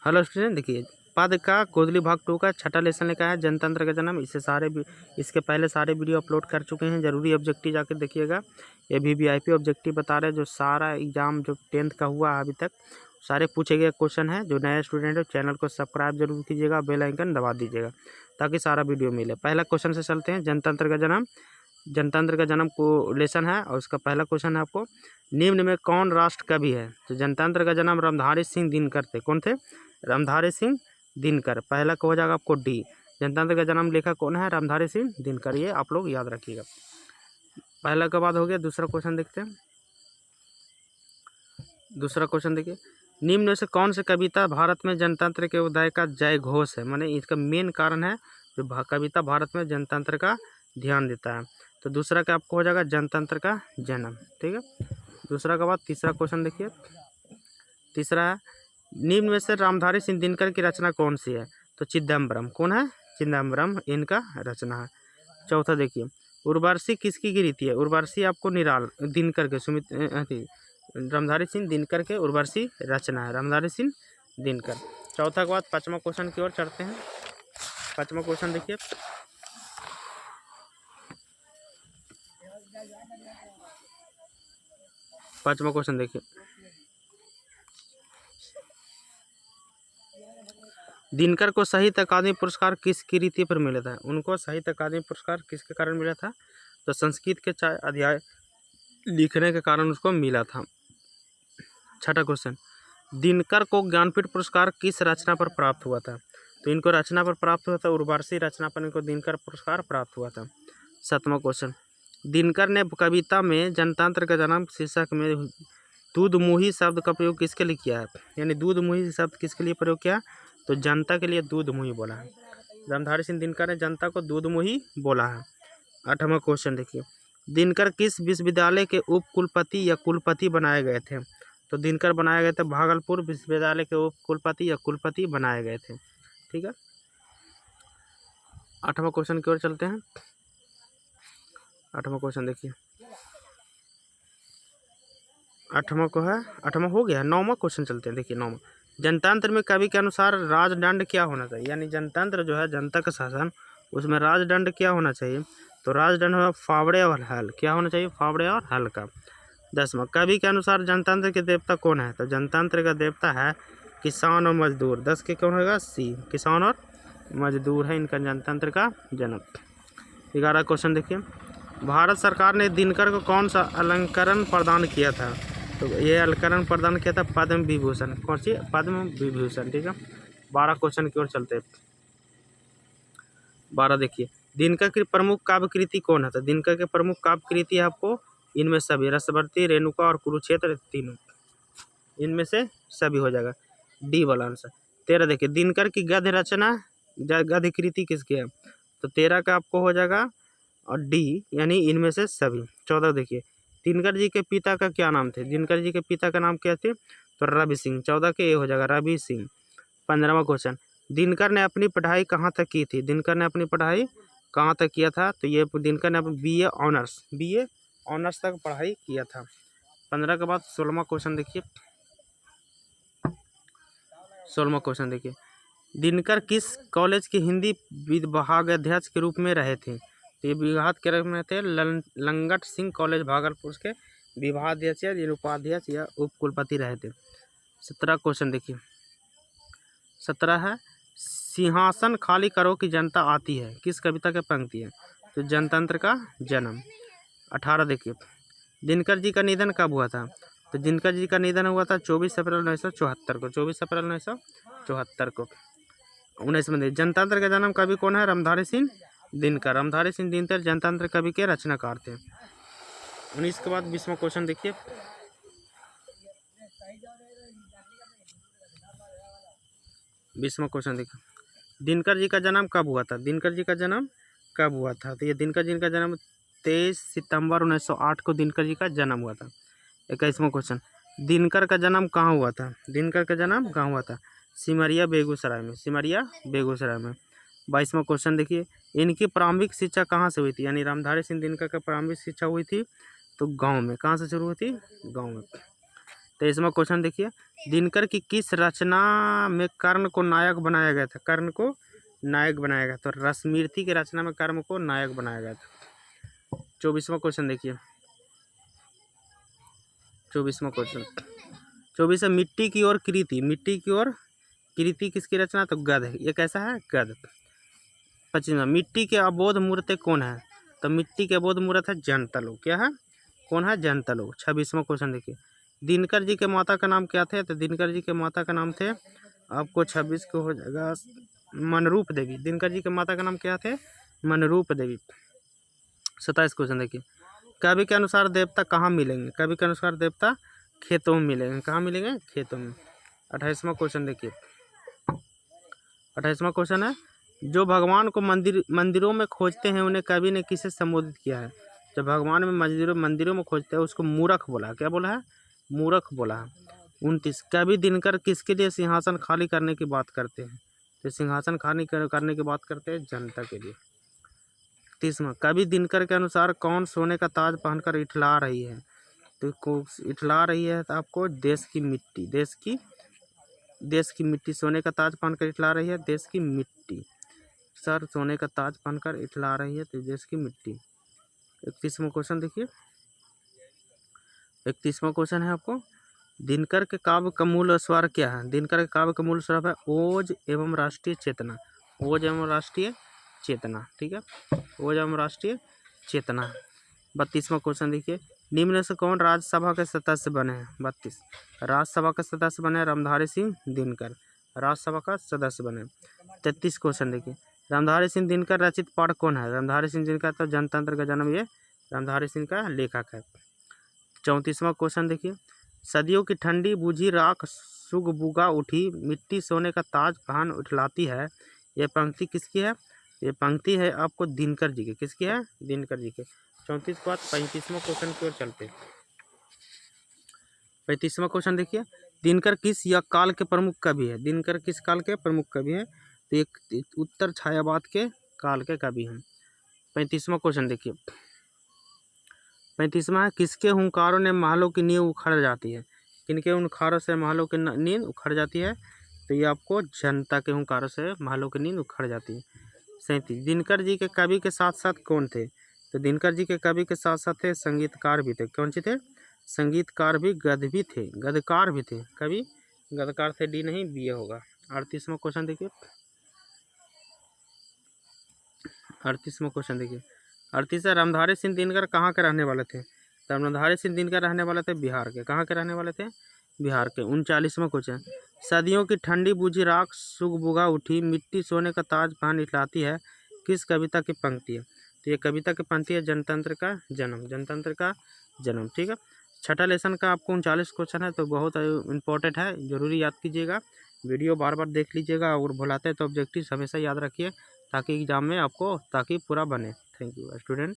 Hello student, देखिए पद का गोदली भाग 2 का छठा लेसन लिखा है जनतंत्र का जन्म। इसके पहले सारे वीडियो अपलोड कर चुके हैं, जरूरी ऑब्जेक्टिव जाकर देखिएगा। ये भी वीआईपी ऑब्जेक्टिव बता रहे हैं, जो सारा एग्जाम जो 10th का हुआ है अभी तक सारे पूछे गए क्वेश्चन है। जो नए स्टूडेंट है चैनल को सब्सक्राइब जरूर कीजिएगा, बेल आइकन दबा दीजिएगा ताकि सारा वीडियो मिले। पहला क्वेश्चन से चलते हैं। जनतंत्र का जन्म, जनतंत्र का जन्म को लेसन है और उसका पहला क्वेश्चन है आपको, निम्न में कौन राष्ट्र कवि है? तो जनतंत्र का जन्म रामधारी सिंह दिनकर थे। कौन थे? रामधारी सिंह दिनकर। पहला को हो जाएगा आपको डी। जनतंत्र का जन्म लेखक कौन है? रामधारी सिंह दिनकर। ये आप लोग याद रखिएगा। पहला के बाद हो गया, दूसरा क्वेश्चन देखते हैं। दूसरा क्वेश्चन देखिए, निम्न में से कौन सी कविता भारत में जनतंत्र के उदय का जय घोष है? माने इसका मेन कारण है जो कविता भारत में जनतंत्र का ध्यान देता है। तो दूसरा का आपको हो जाएगा जनतंत्र का जन्म। ठीक है, दूसरा के बाद तीसरा क्वेश्चन देखिए। तीसरा है, निम्न में से रामधारी सिंह दिनकर की रचना कौन सी है? तो चिदम्बरम। कौन है? चिदम्बरम इनका रचना है। चौथा देखिए, उर्वशी किसकी रीति है? उर्वशी आपको निराल दिनकर के रामधारी सिंह दिनकर के उर्वशी रचना है, रामधारी सिंह दिनकर। चौथा के बाद पांचवा क्वेश्चन की ओर चढ़ते हैं। पांचवा क्वेश्चन देखिए, पांचवा क्वेश्चन देखिए, दिनकर को साहित्य अकादमी पुरस्कार किसकी रीति पर मिला था? उनको साहित्य अकादमी पुरस्कार किसके कारण मिला था? तो संस्कृत के 4 अध्याय लिखने के कारण उसको मिला था। छठा क्वेश्चन, दिनकर को ज्ञानपीठ पुरस्कार किस रचना पर प्राप्त हुआ था? तो इनको रचना पर प्राप्त हुआ था, उर्वशी रचना पर इनको दिनकर पुरस्कार प्राप्त हुआ था। सातवां क्वेश्चन, दिनकर ने कविता में जनतंत्र का जन्म शीर्षक में दूधमुही शब्द का प्रयोग किसके लिए किया है? यानी दूधमुही शब्द किसके लिए प्रयोग किया? तो जनता के लिए दूधमुही बोला है। रामधारी सिंह दिनकर ने जनता को दूधमुही बोला है। आठवां क्वेश्चन देखिए, दिनकर किस विश्वविद्यालय के उप कुलपति या कुलपति बनाए गए थे? तो दिनकर बनाए गए थे भागलपुर विश्वविद्यालय के उप कुलपति या कुलपति बनाए गए थे। ठीक है, आठवां क्वेश्चन की ओर चलते हैं। आठवां क्वेश्चन देखिए, आठवां को है, आठवां हो गया। नौवां क्वेश्चन चलते हैं। देखिए नौवां, जनतंत्र में कवि के अनुसार राजदंड क्या होना चाहिए? यानी जनतंत्र जो है जनता का शासन, उसमें राजदंड क्या होना चाहिए? तो राजदंड होगा फावड़े और हल। क्या होना चाहिए? फावड़े और हल का। 10वां, कवि के अनुसार जनतंत्र के देवता कौन है? तो जनतंत्र का देवता है किसान और मजदूर। 10 के कौन होगा? सी, किसान और मजदूर है इनका जनतंत्र का जन्म। 11 क्वेश्चन देखिए, भारत सरकार ने दिनकर को कौन सा अलंकरण प्रदान किया था? तो ये अलंकरण प्रदान किया था पद्म विभूषण। कौन सी? पद्म विभूषण। ठीक है, 12 क्वेश्चन की ओर चलते हैं। 12 देखिए, दिनकर की प्रमुख काव्य कृति कौन है? तो दिनकर के प्रमुख काव्य कृति है आपको इनमें सभी, रसवर्ती, रेणुका और कुरुक्षेत्र, तीनों इनमें से सभी हो जाएगा, डी वाला आंसर। 13 देखिए, दिनकर की गद्य रचना गद्य कृति किसकी है? तो 13 का आपको हो जाएगा और डी, यानी इनमें से सभी। 14 देखिए, दिनकर जी के पिता का क्या नाम थे? दिनकर जी के पिता का नाम क्या थे? तो रवि सिंह। 14 के ये हो जाएगा रवि सिंह। 15वां क्वेश्चन, दिनकर ने अपनी पढ़ाई कहाँ तक की थी? दिनकर ने अपनी पढ़ाई कहाँ तक किया था? तो ये दिनकर ने बीए ऑनर्स तक पढ़ाई किया था। 15 के बाद 16वां क्वेश्चन देखिए। 16वां क्वेश्चन देखिए, दिनकर किस कॉलेज के हिंदी विभागाध्यक्ष के रूप में रहे थे? तो ये विभाग के रूप में थे लंगट सिंह कॉलेज भागलपुर के विभागाध्यक्ष या निरुपाध्यक्ष या उप कुलपति रहे थे। 17 क्वेश्चन देखिए। 17 है, सिंहासन खाली करो कि जनता आती है, किस कविता के पंक्ति है? तो जनतंत्र का जन्म। 18 देखिए, दिनकर जी का निधन कब हुआ था? तो दिनकर जी का निधन हुआ था 24 अप्रैल 1974 को। 24 अप्रैल 1974 को। 19 में जनतंत्र का जन्म कवि कौन है? रामधारी सिंह दिनकर। रामधारी सिंह दिनकर जनतंत्र कवि के रचनाकार थे। 19 के बाद 20वां क्वेश्चन देखिए। 20वां क्वेश्चन देखिए, दिनकर जी का जन्म कब हुआ था? दिनकर जी का जन्म कब हुआ था? तो ये दिनकर जी का जन्म 23 सितंबर 1908 को दिनकर जी का जन्म हुआ था। 21वां क्वेश्चन, दिनकर का जन्म कहाँ हुआ था? दिनकर का जन्म कहाँ हुआ था? सिमरिया बेगूसराय में। सिमरिया बेगूसराय में। 22वां क्वेश्चन देखिए, इनकी प्रारंभिक शिक्षा कहाँ से हुई थी? यानी रामधारी सिंह दिनकर का प्रारंभिक शिक्षा हुई थी तो गांव में। कहाँ से शुरू हुई थी? गांव में। 23वां क्वेश्चन देखिए, दिनकर की किस रचना में कर्ण को नायक बनाया गया था? कर्ण को नायक बनाया गया, तो रसमीरती की रचना में कर्ण को नायक बनाया गया था। 24वां क्वेश्चन देखिए, 24वां क्वेश्चन 24 है, मिट्टी की ओर कृति, मिट्टी की ओर कृति किसकी रचना? तो गद है, ये कैसा है? गद। 25वां, मिट्टी के अबोध मूर्ति कौन है? तो मिट्टी के अबोध मूर्त है जनतलो। क्या है? कौन है? जनतलो। 26वां क्वेश्चन देखिए, दिनकर जी के माता का नाम क्या थे? तो दिनकर जी के माता का नाम थे, आपको 26 को हो जाएगा मनरूप देवी। दिनकर जी के माता का नाम क्या थे? मनरूप देवी। 27 क्वेश्चन देखिए, कवि के अनुसार देवता कहाँ मिलेंगे? कवि के अनुसार देवता खेतों में मिलेंगे। कहाँ मिलेंगे? खेतों में। 28वां क्वेश्चन देखिए, 28वां क्वेश्चन है, जो भगवान को मंदिरों में खोजते हैं उन्हें कवि ने किसे संबोधित किया है? जब भगवान में मंदिरों में खोजते हैं उसको मूर्ख बोला। क्या बोला है? मूर्ख बोला है। 29, कवि दिनकर किसके लिए सिंहासन खाली करने की बात करते हैं? तो सिंहासन खाली करने की बात करते हैं जनता के लिए। 30वां, कवि दिनकर के अनुसार कौन सोने का ताज पहनकर इठला रही है? तो इठला रही है तो आपको देश की मिट्टी, देश की मिट्टी सोने का ताज पहनकर इठला रही है, देश की मिट्टी। सर सोने का ताज पहनकर इठला रही है तो देश की मिट्टी। 31वां क्वेश्चन देखिए, 31वां क्वेश्चन है आपको, दिनकर के काव्य का मूल स्वर क्या है? दिनकर के काव्य का मूल स्वर है ओज एवं राष्ट्रीय चेतना। ओज एवं राष्ट्रीय चेतना, ठीक है, ओज एवं राष्ट्रीय चेतना। 32वां क्वेश्चन देखिए, निम्न में से कौन राज्यसभा के सदस्य बने हैं? 32, राज्यसभा का सदस्य बने रामधारी सिंह दिनकर, राज्यसभा का सदस्य बने। 33 क्वेश्चन देखिए, रामधारी सिंह दिनकर रचित पाठ कौन है? रामधारी सिंह दिनकर तो जनतंत्र का जन्म, ये रामधारी सिंह का लेखक है। 34वां क्वेश्चन देखिए, सदियों की ठंडी बूझी राख सुगबुगा उठी, मिट्टी सोने का ताज पहन उठलाती है, यह पंक्ति किसकी है? ये पंक्ति है आपको दिनकर जी की। किसकी है? दिनकर जी के। 34 के बाद 35वां क्वेश्चन की ओर चलते हैं। 35वां क्वेश्चन देखिए, दिनकर किस या काल के प्रमुख कवि है? दिनकर किस काल के प्रमुख कवि है? तो एक उत्तर छायावाद के काल के कवि हैं। 35वां क्वेश्चन देखिए, 35वां है, किसके हुंकारों ने महलों की नींव उखड़ जाती है? किनके हुंकारों से महलों की नींव उखड़ जाती है? तो ये आपको जनता के हुंकारों से महलों की नींव उखड़ जाती है। 37, दिनकर जी के कवि के साथ साथ कौन थे? तो दिनकर जी के कवि के साथ साथ थे संगीतकार भी थे। कौन से थे? संगीतकार भी, गद भी थे, गदकार भी थे। कवि गदकार थे, डी नहीं बी होगा। 38वां क्वेश्चन देखिए, 38वां क्वेश्चन देखिए, 38 रामधारी सिंह दिनकर कहाँ के रहने वाले थे? तो रामधारी सिंह दिनकर रहने वाले थे बिहार के। कहाँ के रहने वाले थे? बिहार के। 39वां क्वेश्चन, सदियों की ठंडी बूझी राख सुगबुगा उठी, मिट्टी सोने का ताज पहन इठलाती है, किस कविता की पंक्ति है? तो ये कविता की पंक्ति है जनतंत्र का जन्म, जनतंत्र का जन्म, ठीक है। छठा लेसन का आपको 39 क्वेश्चन है, तो बहुत इंपॉर्टेंट है, जरूरी याद कीजिएगा। वीडियो बार बार देख लीजिएगा, और भुलाते हैं तो ऑब्जेक्टिव हमेशा याद रखिए, ताकि एग्जाम में आपको पूरा बने। Thank you student.